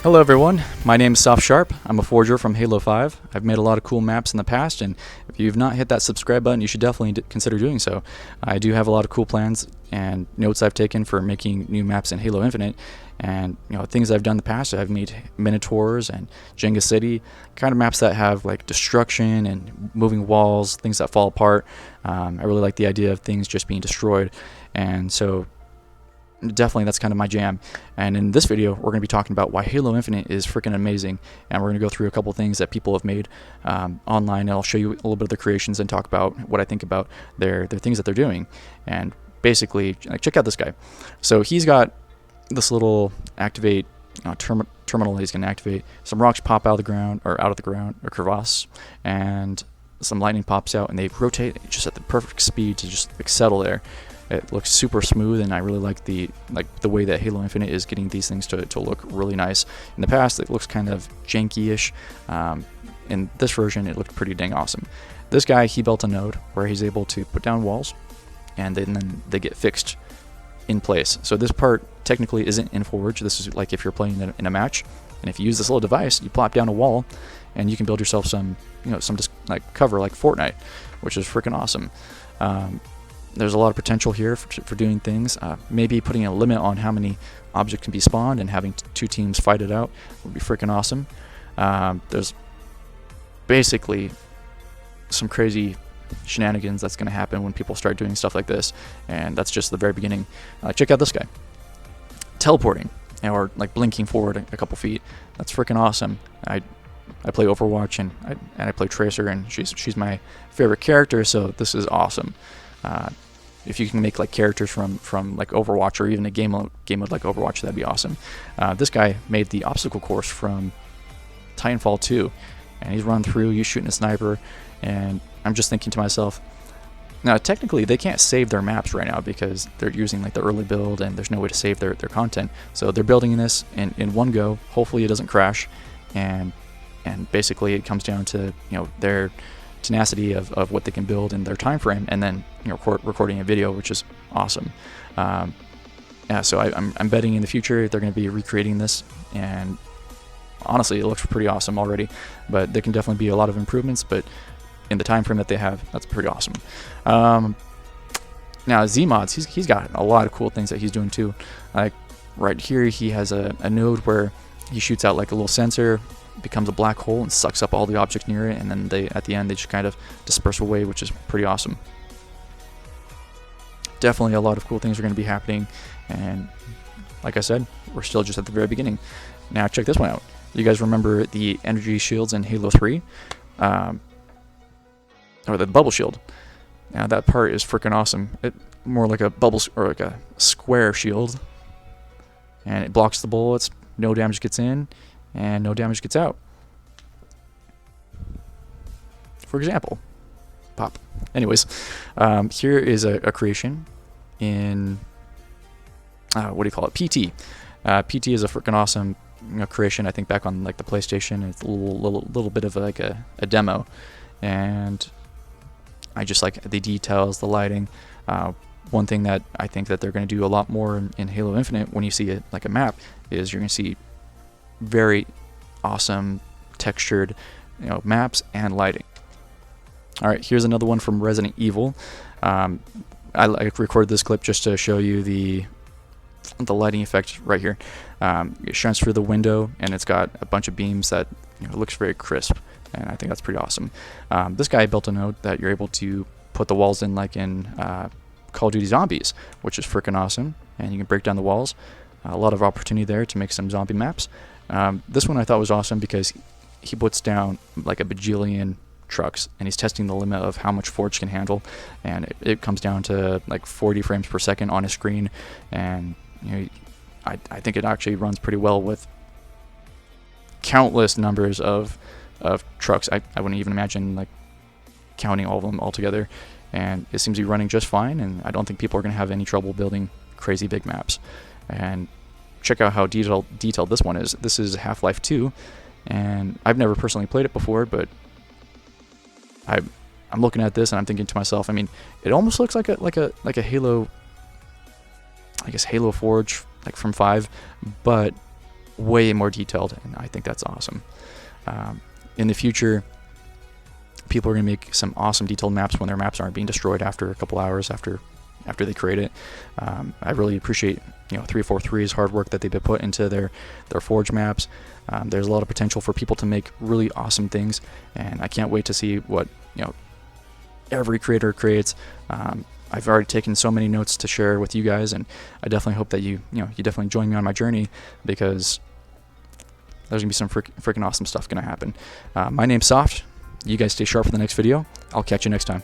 Hello everyone, my name is Soft Sharp. I'm a forger from Halo 5. I've made a lot of cool maps in the past, and if you've not hit that subscribe button, you should definitely consider doing so. I do have a lot of cool plans and notes I've taken for making new maps in Halo Infinite, and things I've done in the past. I've made Minotaurs and Jenga City, kind of maps that have like destruction and moving walls, things that fall apart. I really like the idea of things just being destroyed, and so definitely that's kind of my jam. And in this video we're going to be talking about why Halo Infinite is freaking amazing, and we're going to go through a couple things that people have made online, and I'll show you a little bit of the creations and talk about what I think about their things that they're doing. And basically, like, check out this guy. So he's got this little activate terminal that he's going to activate. Some rocks pop out of the ground or crevasse, and some lightning pops out, and they rotate just at the perfect speed to just like settle there. It looks super smooth, and I really like the way that Halo Infinite is getting these things to look really nice. In the past, it looks kind of janky-ish. In this version, it looked pretty dang awesome. This guy, he built a node where he's able to put down walls, and then they get fixed in place. So this part technically isn't in Forge. This is like if you're playing in a match, and if you use this little device, you plop down a wall, and you can build yourself some like cover like Fortnite, which is freaking awesome. There's a lot of potential here for doing things. Maybe putting a limit on how many objects can be spawned and having two teams fight it out would be freaking awesome. There's basically some crazy shenanigans that's going to happen when people start doing stuff like this, and that's just the very beginning. Check out this guy. Teleporting, or like blinking forward a couple feet. That's freaking awesome. I play Overwatch, and I play Tracer, and she's my favorite character, so this is awesome. If you can make like characters from like Overwatch, or even a game mode like Overwatch, that'd be awesome. This guy made the obstacle course from Titanfall 2, and he's run through, you shooting a sniper, and I'm just thinking to myself, now technically they can't save their maps right now because they're using like the early build, and there's no way to save their content. So they're building this in one go. Hopefully it doesn't crash, and basically it comes down to their tenacity of what they can build in their time frame, and then recording a video, which is awesome. Yeah, so I'm betting in the future they're going to be recreating this, and honestly it looks pretty awesome already, but there can definitely be a lot of improvements, but in the time frame that they have, that's pretty awesome. Now Zmodz, he's got a lot of cool things that he's doing too. Like right here, he has a node where he shoots out like a little sensor, becomes a black hole, and sucks up all the objects near it, and then at the end they just kind of disperse away, which is pretty awesome. Definitely a lot of cool things are going to be happening, and like I said, we're still just at the very beginning. Now check this one out. You guys remember the energy shields in Halo 3? Or the bubble shield. Now that part is freaking awesome. It more like a bubble or like a square shield, and it blocks the bullets. No damage gets in, and no damage gets out. For example, pop. Anyways, here is a creation in what do you call it? PT. PT is a freaking awesome creation. I think back on like the PlayStation, it's a little bit of like a demo, and I just like the details, the lighting. One thing that I think that they're going to do a lot more in Halo Infinite, when you see it like a map, is you're going to see very awesome textured maps and lighting. Alright, here's another one from Resident Evil. I recorded this clip just to show you the lighting effect right here. It shines through the window, and it's got a bunch of beams that looks very crisp, and I think that's pretty awesome. This guy built a node that you're able to put the walls in like in Call of Duty Zombies, which is freaking awesome, and you can break down the walls. A lot of opportunity there to make some zombie maps. This one I thought was awesome because he puts down like a bajillion trucks, and he's testing the limit of how much Forge can handle, and it comes down to like 40 frames per second on his screen, and I think it actually runs pretty well with countless numbers of trucks. I wouldn't even imagine like counting all of them all together, and it seems to be running just fine, and I don't think people are going to have any trouble building crazy big maps. And check out how detailed this one is. This is Half-Life 2, and I've never personally played it before, but I'm looking at this and I'm thinking to myself, I mean, it almost looks like a Halo, I guess Halo Forge like from 5, but way more detailed, and I think that's awesome. In the future, people are going to make some awesome detailed maps when their maps aren't being destroyed after a couple hours after they create it. I really appreciate 343's hard work that they've put into their Forge maps. There's a lot of potential for people to make really awesome things, and I can't wait to see what every creator creates. I've already taken so many notes to share with you guys, and I definitely hope that you definitely join me on my journey, because there's gonna be some freaking awesome stuff gonna happen. My name's Soft. You guys stay sharp for the next video. I'll catch you next time.